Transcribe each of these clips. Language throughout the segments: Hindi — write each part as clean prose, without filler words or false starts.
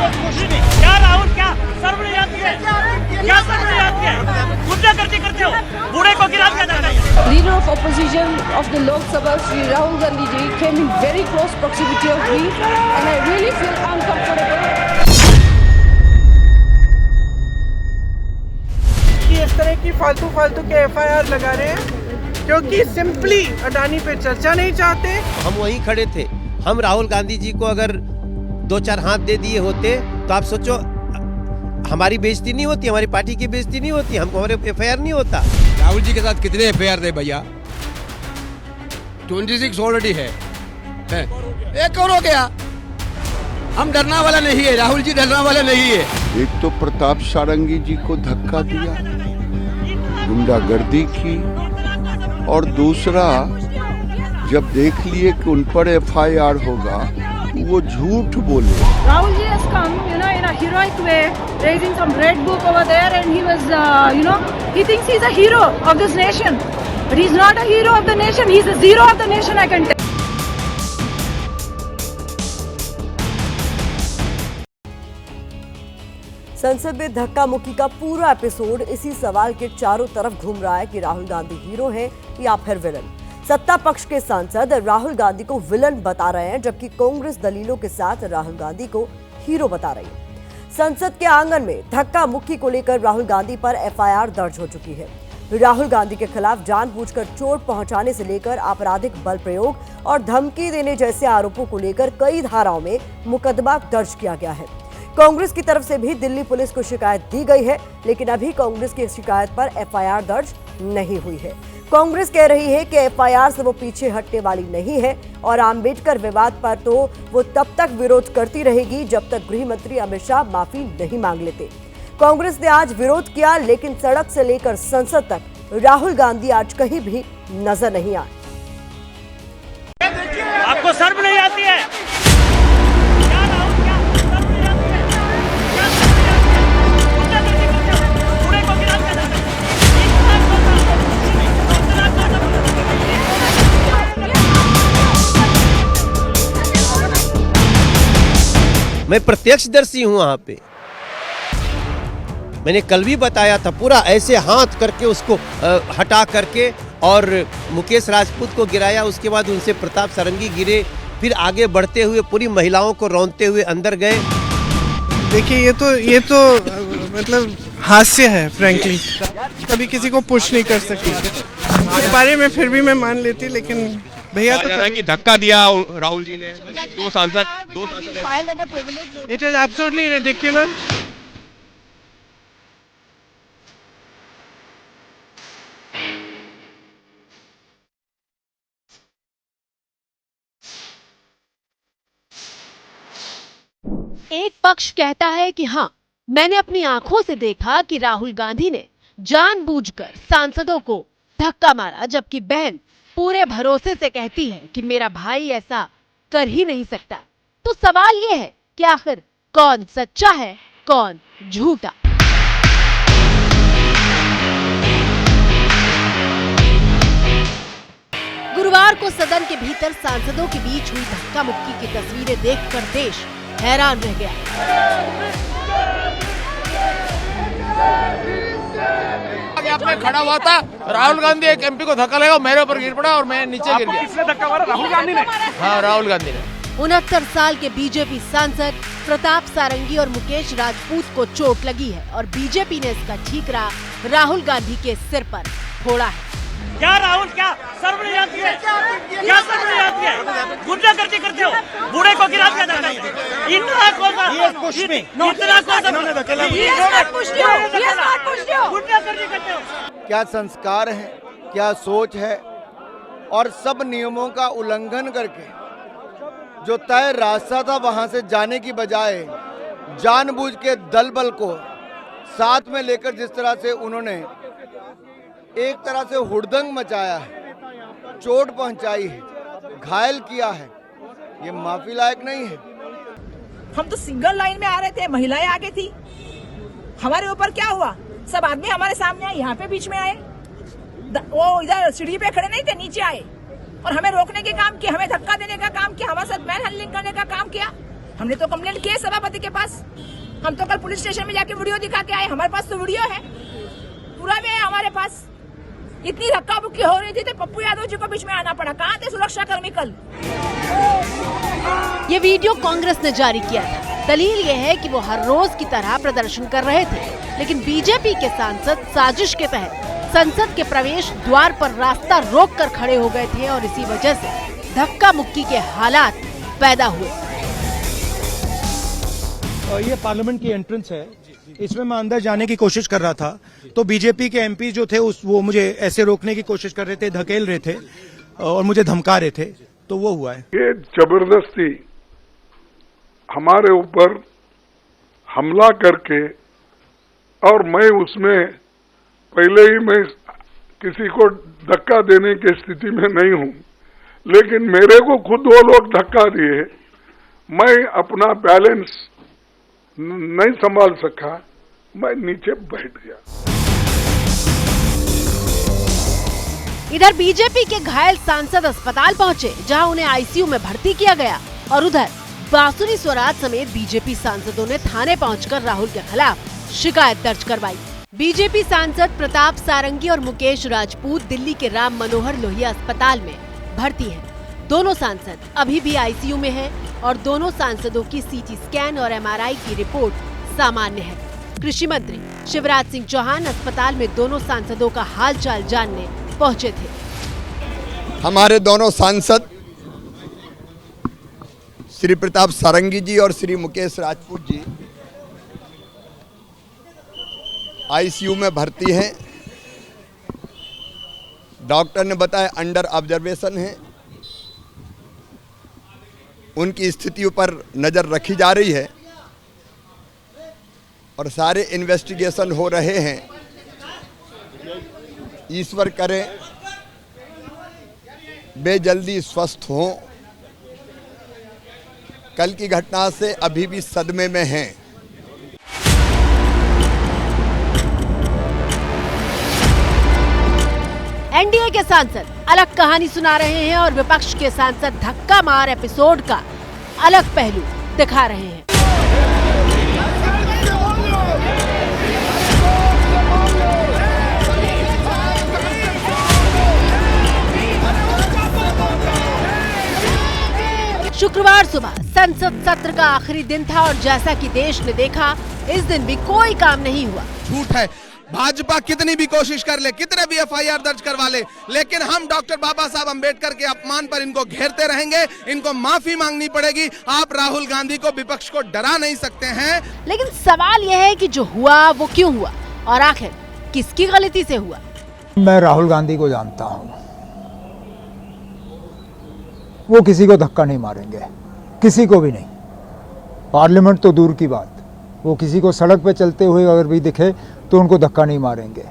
क्या राहुल, क्या शर्म नहीं आती है? क्या शर्म नहीं आती है? गुंडागर्दी करते हो, बूढ़े को गिरा दिया जाता है। Leader of opposition of the Lok Sabha, Shri Rahul Gandhi ji, came in very close proximity of me, and I really feel uncomfortable. इस तरह की फालतू के FIR लगा रहे हैं क्योंकि सिंपली अडानी पे चर्चा नहीं चाहते। हम वहीं खड़े थे। हम राहुल गांधी जी को अगर 2-4 हाथ दे दिए होते तो आप सोचो हमारी बेइज्जती नहीं होती, हमारी पार्टी की बेइज्जती नहीं होती, हमको हमारे FIR नहीं होता। राहुल जी के साथ कितने FIR थे भैया? 26 ऑलरेडी है। एक और हो गया। हम डरना वाला नहीं है, राहुल जी डरना वाला नहीं है। एक तो प्रताप सारंगी जी को धक्का दिया, गुंडागर्दी की, और दूसरा जब देख लिए कि उन पर FIR होगा वो झूठ बोले। Rahul ji has come, in a heroic way, raising some red book over there, and he was, he thinks he's a hero of this nation, but he's not a hero of the nation. He's a zero of the nation, I can tell. संसद में धक्का मुक्की का पूरा एपिसोड इसी सवाल के चारों तरफ घूम रहा है कि राहुल गांधी हीरो है या फिर विलन। सत्ता पक्ष के सांसद राहुल गांधी को विलन बता रहे हैं, जबकि कांग्रेस दलीलों के साथ राहुल गांधी को हीरो बता रही है। संसद के आंगन में धक्का मुक्की को लेकर राहुल गांधी पर FIR दर्ज हो चुकी है। राहुल गांधी के खिलाफ जानबूझकर चोट पहुंचाने से लेकर आपराधिक बल प्रयोग और धमकी देने जैसे आरोपों को लेकर कई धाराओं में मुकदमा दर्ज किया गया है। कांग्रेस की तरफ से भी दिल्ली पुलिस को शिकायत दी गई है, लेकिन अभी कांग्रेस की शिकायत पर FIR दर्ज नहीं हुई है। कांग्रेस कह रही है कि FIR से वो पीछे हटने वाली नहीं है और अम्बेडकर विवाद पर तो वो तब तक विरोध करती रहेगी जब तक गृह मंत्री अमित शाह माफी नहीं मांग लेते। कांग्रेस ने आज विरोध किया, लेकिन सड़क से लेकर संसद तक राहुल गांधी आज कहीं भी नजर नहीं आए। आपको शर्म नहीं आती है? क्या राहुल, क्या शर्म नहीं आती है? क्या शर्म नहीं आती है? गुंडागर्दी करते हो, बूढ़े को गिरा दिया जाता है। मैं प्रत्यक्षदर्शी हूं वहां पे। मैंने कल भी बताया था, पूरा ऐसे हाथ करके उसको हटा करके और मुकेश राजपूत को गिराया। उसके बाद उनसे प्रताप सारंगी गिरे, फिर आगे बढ़ते हुए पूरी महिलाओं को रौंदते हुए अंदर गए। देखिए ये तो मतलब हास्य है फ्रैंकली। कभी किसी को पुश नहीं कर सकती इस बारे में, फिर भी मैं मान लेती, लेकिन भैया तो कि धक्का दिया राहुल जी ने। दो सांसद इट इज एब्सोल्युटली रिडिकुलस। एक पक्ष कहता है कि हाँ, मैंने अपनी आंखों से देखा कि राहुल गांधी ने जानबूझकर सांसदों को धक्का मारा, जबकि बहन पूरे भरोसे से कहती है कि मेरा भाई ऐसा कर ही नहीं सकता। तो सवाल ये है कि आखिर कौन सच्चा है, कौन झूठा? गुरुवार को सदन के भीतर सांसदों के बीच हुई धक्का मुक्की की तस्वीरें देखकर देश हैरान रह गया। मैं खड़ा हुआ था, राहुल गांधी एक MP को धक्का लगा, मेरे ऊपर गिर पड़ा और मैं नीचे गिर गया। किसने धक्का मारा? राहुल गांधी ने? हाँ, राहुल गांधी ने। 69 साल के बीजेपी सांसद प्रताप सारंगी और मुकेश राजपूत को चोट लगी है और बीजेपी ने इसका ठीकरा राहुल गांधी के सिर पर फोड़ा है। क्या राहुल, क्या शर्म नहीं आती है? क्या शर्म नहीं आती है? गुंडागर्दी करते हो, बूढ़े को गिरा दिया जाता है। इतना कौन गुंडागर्दी करते हो? क्या संस्कार है, क्या सोच है, और सब नियमों का उल्लंघन करके जो तय रास्ता था वहां से जाने की बजाय जानबूझ के दल बल को साथ में लेकर जिस तरह से उन्होंने एक तरह से हुड़दंग मचाया है, चोट पहुंचाई है, घायल किया है, ये माफी लायक नहीं है। हम तो सिंगल लाइन में आ रहे थे, महिलाएं आगे थी, हमारे ऊपर क्या हुआ? सब आदमी हमारे सामने आए, यहाँ पे बीच में आए, वो इधर सीढ़ी पे खड़े नहीं थे, नीचे आए और हमें रोकने के काम किया, हमें धक्का देने का काम किया, हमारे साथ मैन हैंडलिंग करने का काम किया। हमने तो कंप्लेंट की है सभापति के पास। हम तो कल पुलिस स्टेशन में जाके वीडियो दिखा के आए, हमारे पास तो वीडियो है, पुरावे है हमारे पास। इतनी धक्का मुक्की हो रही थी तो पप्पू यादव जी को बीच में आना पड़ा। कहाँ थे सुरक्षा कर्मी कल? ये वीडियो कांग्रेस ने जारी किया था। दलील ये है कि वो हर रोज की तरह प्रदर्शन कर रहे थे, लेकिन बीजेपी के सांसद साजिश के तहत संसद के प्रवेश द्वार पर रास्ता रोककर खड़े हो गए थे और इसी वजह से धक्का मुक्की के हालात पैदा हुए। ये पार्लियामेंट की एंट्रेंस है, इसमें मैं अंदर जाने की कोशिश कर रहा था तो बीजेपी के एमपी जो थे वो मुझे ऐसे रोकने की कोशिश कर रहे थे, धकेल रहे थे और मुझे धमका रहे थे, तो वो हुआ है। ये जबरदस्ती हमारे ऊपर हमला करके, और मैं उसमें पहले ही मैं किसी को धक्का देने की स्थिति में नहीं हूं, लेकिन मेरे को खुद वो लोग धक्का दिए, मैं अपना बैलेंस नहीं संभाल सका, मैं नीचे बैठ गया। इधर बीजेपी के घायल सांसद अस्पताल पहुंचे, जहां उन्हें आईसीयू में भर्ती किया गया, और उधर बांसुरी स्वराज समेत बीजेपी सांसदों ने थाने पहुंचकर राहुल के खिलाफ शिकायत दर्ज करवाई। बीजेपी सांसद प्रताप सारंगी और मुकेश राजपूत दिल्ली के राम मनोहर लोहिया अस्पताल में भर्ती हैं। दोनों सांसद अभी भी आईसीयू में हैं और दोनों सांसदों की सीटी स्कैन और एमआरआई की रिपोर्ट सामान्य है। कृषि मंत्री शिवराज सिंह चौहान अस्पताल में दोनों सांसदों का हालचाल जानने पहुंचे थे। हमारे दोनों सांसद श्री प्रताप सारंगी जी और श्री मुकेश राजपूत जी आईसीयू में भर्ती हैं। डॉक्टर ने बताया अंडर ऑब्जर्वेशन है, उनकी स्थिति पर नजर रखी जा रही है और सारे इन्वेस्टिगेशन हो रहे हैं। ईश्वर करे वे जल्दी स्वस्थ हों। कल की घटना से अभी भी सदमे में हैं। एनडीए के सांसद अलग कहानी सुना रहे हैं और विपक्ष के सांसद धक्का मार एपिसोड का अलग पहलू दिखा रहे हैं। शुक्रवार सुबह संसद सत्र का आखिरी दिन था और जैसा कि देश ने देखा, इस दिन भी कोई काम नहीं हुआ। झूठ है, भाजपा कितनी भी कोशिश कर ले, कितने भी एफआईआर दर्ज करवा ले, लेकिन हम डॉक्टर बाबा साहब अंबेडकर के अपमान पर इनको घेरते रहेंगे। इनको माफी मांगनी पड़ेगी। आप राहुल गांधी को, विपक्ष को डरा नहीं सकते हैं। लेकिन सवाल यह है कि जो हुआ वो क्यों हुआ और आखिर किसकी गलती से हुआ। मैं राहुल गांधी को जानता हूं, वो किसी को धक्का नहीं मारेंगे, किसी को भी नहीं। पार्लियामेंट तो दूर की बात, वो किसी को सड़क पे चलते हुए अगर भी दिखे तो उनको धक्का नहीं मारेंगे।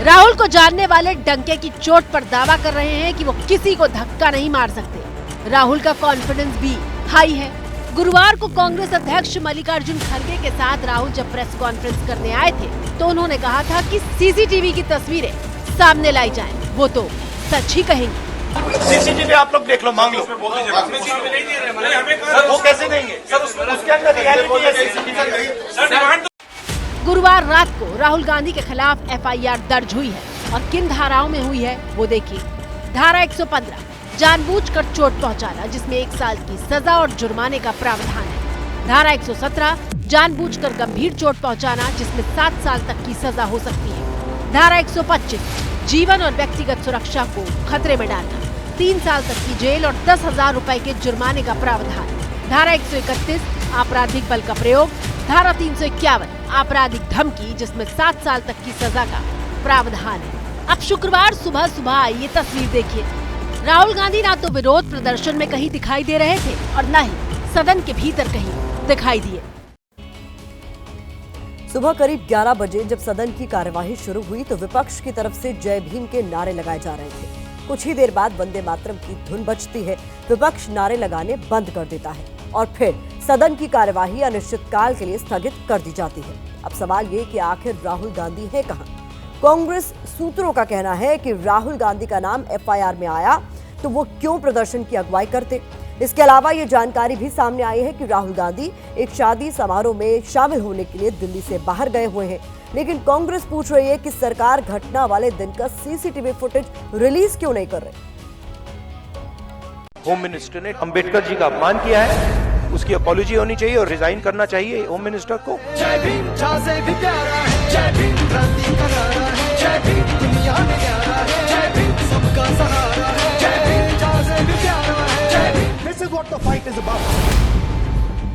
राहुल को जानने वाले डंके की चोट पर दावा कर रहे हैं कि वो किसी को धक्का नहीं मार सकते। राहुल का कॉन्फिडेंस भी हाई है। गुरुवार को कांग्रेस अध्यक्ष मल्लिकार्जुन खड़गे के साथ राहुल जब प्रेस कॉन्फ्रेंस करने आए थे तो उन्होंने कहा था कि सीसीटीवी की तस्वीरें सामने लाई जाएं, वो तो सच ही कहेंगे। सीसीटीवी आप लोग देख लो, मांग लो। वो कैसे देंगे सर? उसके अंदर रियलिटी है सीसीटीवी। गुरुवार रात को राहुल गांधी के खिलाफ एफआईआर दर्ज हुई है और किन धाराओं में हुई है वो देखिए। धारा 115 जानबूझकर चोट पहुंचाना, जिसमें 1 साल की सजा और जुर्माने का प्रावधान है। धारा 117 जानबूझकर गंभीर चोट पहुंचाना, जिसमें 7 साल तक की सजा हो सकती है। धारा 125 जीवन और व्यक्तिगत सुरक्षा को खतरे में डालना, 3 साल तक की जेल और 10,000 रुपए के जुर्माने का प्रावधान। धारा 131 आपराधिक बल का प्रयोग। धारा 351 आपराधिक धमकी, जिसमें 7 साल तक की सजा का प्रावधान है। अब शुक्रवार सुबह सुबह आई ये तस्वीर देखिए। राहुल गांधी ना तो विरोध प्रदर्शन में कहीं दिखाई दे रहे थे और न ही सदन के भीतर कहीं दिखाई दिए। सुबह करीब 11 बजे जब सदन की कार्यवाही शुरू हुई तो विपक्ष की तरफ से जय भीम के नारे लगाए जा रहे थे। कुछ ही देर बाद वंदे मातरम की धुन बजती है, विपक्ष नारे लगाने बंद कर देता है और फिर सदन की कार्यवाही अनिश्चितकाल के लिए स्थगित कर दी जाती है। अब सवाल ये कि आखिर राहुल गांधी है कहां? कांग्रेस सूत्रों का कहना है कि राहुल गांधी का नाम एफआईआर में आया, तो वो क्यों प्रदर्शन की अगुवाई करते। इसके अलावा ये जानकारी भी सामने आई है कि राहुल गांधी एक शादी समारोह में शामिल होने के लिए दिल्ली से बाहर गए हुए हैं, लेकिन कांग्रेस पूछ रही है कि सरकार घटना वाले दिन का सीसीटीवी फुटेज रिलीज क्यों नहीं कर रही। होम मिनिस्टर ने अंबेडकर जी का अपमान किया है, उसकी अपॉलॉजी होनी चाहिए और रिजाइन करना चाहिए होम मिनिस्टर को। जय भीम से भी प्यारा है, जय भीम क्रांति का नारा है, जय भीम दुनिया में प्यारा है, जय भीम सबका सहारा है, जय भीम से भी प्यारा है, जय Bhim. This is what the fight is about.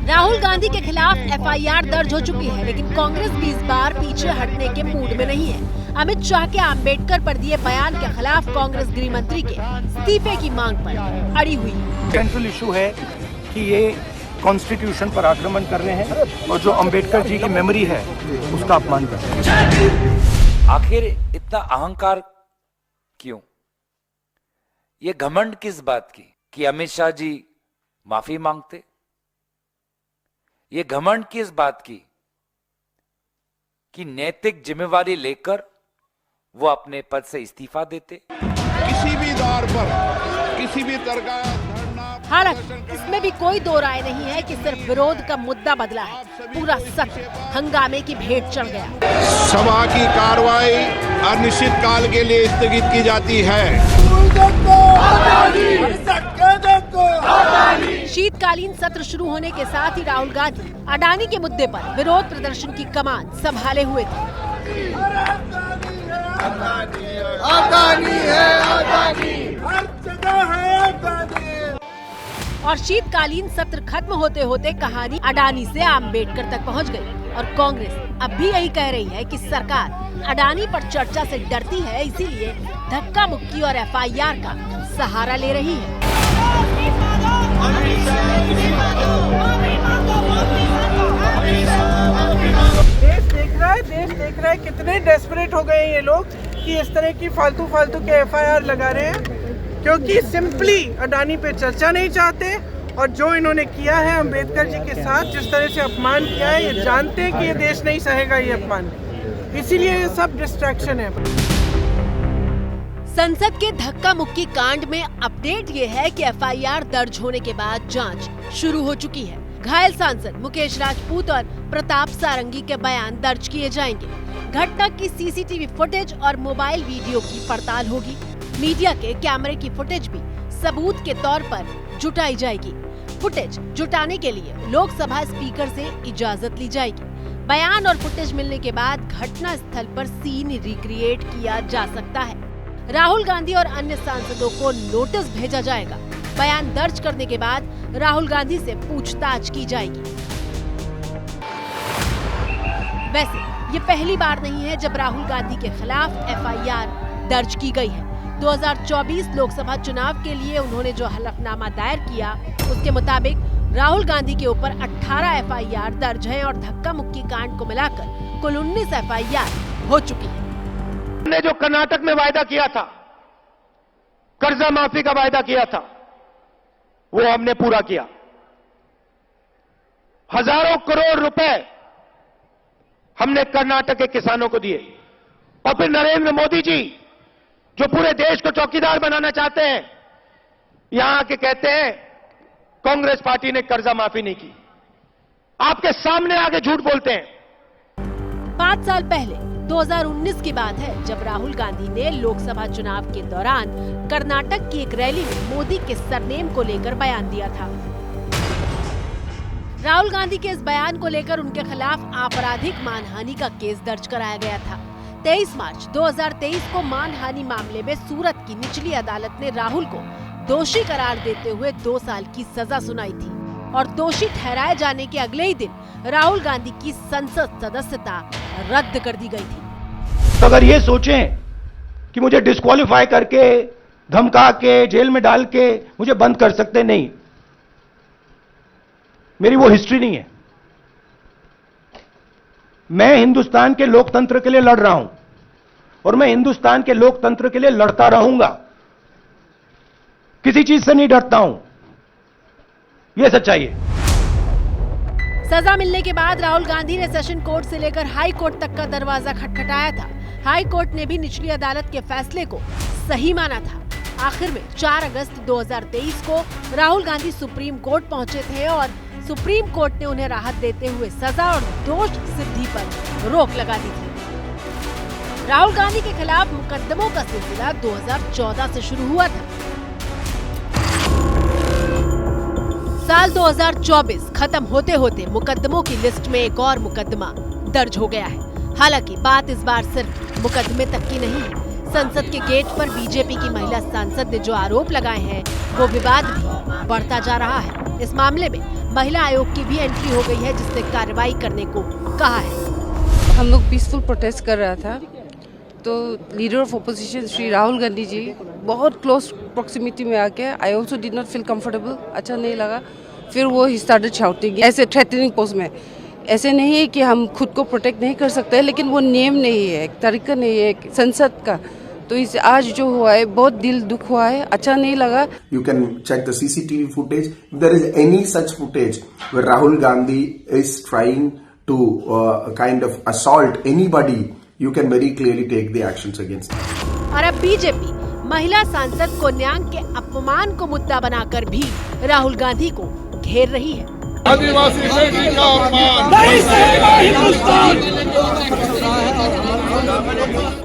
Rahul Gandhi के खिलाफ एफआईआर दर्ज हो चुकी है, लेकिन कांग्रेस भी इस बार पीछे हटने के मूड में नहीं है। अमित शाह के अंबेडकर पर दिए बयान के खिलाफ कांग्रेस गृह मंत्री के इस्तीफे की मांग पर अड़ी हुई है। सेंट्रल इशू है कि ये कॉन्स्टिट्यूशन पर आक्रमण कर रहे हैं और जो अंबेडकर जी की मेमोरी है उसका अपमान कर रहे हैं। आखिर इतना अहंकार क्यों? ये घमंड किस बात की कि अमित शाह जी माफी मांगते? ये घमंड किस बात की कि नैतिक जिम्मेवारी लेकर वो अपने पद से इस्तीफा देते? किसी भी दौर पर किसी भी तरह का हालांकि इसमें भी कोई दो राय नहीं है कि सिर्फ विरोध का मुद्दा बदला है, पूरा सत्र हंगामे की भेंट चढ़ गया। सभा की कार्रवाई अनिश्चित काल के लिए स्थगित की जाती है। शीतकालीन सत्र शुरू होने के साथ ही राहुल गांधी अडानी के मुद्दे पर विरोध प्रदर्शन की कमान संभाले हुए थे। अडानी है, अडानी हर जगह है, अडानी। और शीतकालीन सत्र खत्म होते होते कहानी अडानी से अंबेडकर तक पहुंच गई और कांग्रेस अब भी यही कह रही है कि सरकार अडानी पर चर्चा से डरती है, इसीलिए धक्का मुक्की और एफआईआर का सहारा ले रही है। देश देख रहा है कितने डेस्परेट हो गए हैं ये लोग कि इस तरह की फालतू के एफआईआर लगा रहे हैं, क्योंकि सिंपली अडानी पे चर्चा नहीं चाहते। और जो इन्होंने किया है अंबेडकर जी के साथ, जिस तरह से अपमान किया है, ये जानते हैं कि ये देश नहीं सहेगा ये अपमान, इसीलिए ये सब डिस्ट्रैक्शन है। संसद के धक्का मुक्की कांड में अपडेट ये है कि एफआईआर दर्ज होने के बाद जांच शुरू हो चुकी है। घायल सांसद मुकेश राजपूत और प्रताप सारंगी के बयान दर्ज किए जाएंगे। घटना की सीसीटीवी फुटेज और मोबाइल वीडियो की पड़ताल होगी। मीडिया के कैमरे की फुटेज भी सबूत के तौर पर जुटाई जाएगी। फुटेज जुटाने के लिए लोकसभा स्पीकर से इजाजत ली जाएगी। बयान और फुटेज मिलने के बाद घटना स्थल पर सीन रिक्रिएट किया जा सकता है। राहुल गांधी और अन्य सांसदों को नोटिस भेजा जाएगा। बयान दर्ज करने के बाद राहुल गांधी से पूछताछ की जाएगी। वैसे ये पहली बार नहीं है जब राहुल गांधी के खिलाफ एफआईआर दर्ज की गई है। 2024 लोकसभा चुनाव के लिए उन्होंने जो हलफनामा दायर किया, उसके मुताबिक राहुल गांधी के ऊपर 18 एफआईआर दर्ज हैं और धक्का मुक्की कांड को मिलाकर कुल 19 एफआईआर हो चुकी है। हमने जो कर्नाटक में वायदा किया था, कर्जा माफी का वायदा किया था, वो हमने पूरा किया। हजारों करोड़ रुपए हमने कर्नाटक के किसानों को दिए। और फिर नरेंद्र मोदी जी जो पूरे देश को चौकीदार बनाना चाहते हैं, यहां आके कहते हैं कांग्रेस पार्टी ने कर्जा माफी नहीं की। आपके सामने आके झूठ बोलते हैं। 5 साल पहले 2019 की बात है जब राहुल गांधी ने लोकसभा चुनाव के दौरान कर्नाटक की एक रैली में मोदी के सरनेम को लेकर बयान दिया था। राहुल गांधी के इस बयान को लेकर उनके खिलाफ आपराधिक मानहानि का केस दर्ज कराया गया था। 23 मार्च 2023 को मानहानि मामले में सूरत की निचली अदालत ने राहुल को दोषी करार देते हुए 2 साल की सजा सुनाई थी और दोषी ठहराए जाने के अगले ही दिन राहुल गांधी की संसद सदस्यता रद्द कर दी गई थी। तो अगर ये सोचें कि मुझे डिस्क्वालीफाई करके, धमका के, जेल में डाल के मुझे बंद कर सकते, नहीं, मेरी वो हिस्ट्री नहीं है। मैं हिंदुस्तान के लोकतंत्र के लिए लड़ रहा हूं और मैं हिंदुस्तान के लोकतंत्र के लिए लड़ता रहूंगा। किसी चीज से नहीं डरता हूं, यह सच्चाई है। सजा मिलने के बाद राहुल गांधी ने सेशन कोर्ट से लेकर हाई कोर्ट तक का दरवाजा खटखटाया था। हाई कोर्ट ने भी निचली अदालत के फैसले को सही माना था। आखिर में 4 अगस्त 2023 को राहुल गांधी सुप्रीम कोर्ट पहुंचे थे और सुप्रीम कोर्ट ने उन्हें राहत देते हुए सजा और दोष सिद्धि पर रोक लगा दी थी। राहुल गांधी के खिलाफ मुकदमों का सिलसिला 2014 से शुरू हुआ था। साल 2024 खत्म होते होते मुकदमों की लिस्ट में एक और मुकदमा दर्ज हो गया है। हालांकि बात इस बार सिर्फ मुकदमे तक की नहीं है। संसद के गेट पर बीजेपी की महिला सांसद ने जो आरोप लगाए हैं वो विवाद भी बढ़ता जा रहा है। इस मामले में महिला आयोग की भी एंट्री हो गई है, जिसने कार्रवाई करने को कहा है। हम लोग पीसफुल प्रोटेस्ट कर रहा था तो leader of opposition Shri Rahul Gandhi ji बहुत क्लोज प्रॉक्सिमिटी में आके I also did not feel comfortable, अच्छा नहीं लगा। फिर वो ही स्टार्टेड शाउटिंग ऐसे थ्रेटनिंग पोज में। ऐसे नहीं है कि हम खुद को प्रोटेक्ट नहीं कर सकते, लेकिन वो नियम नहीं है, एक तरीका नहीं है एक संसद का। तो इस आज जो हुआ है बहुत दिल दुख हुआ है, अच्छा नहीं लगा। You can check the CCTV footage. If there is any such footage where Rahul Gandhi is trying to kind of assault anybody, you can very clearly take the actions against them. और अब बीजेपी महिला सांसद कोन्यांग के अपमान को मुद्दा बनाकर भी राहुल गांधी को घेर रही है। आदिवासी बेटी का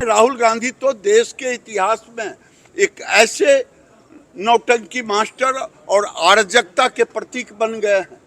राहुल गांधी तो देश के इतिहास में एक ऐसे नौटंकी मास्टर और अराजकता के प्रतीक बन गए हैं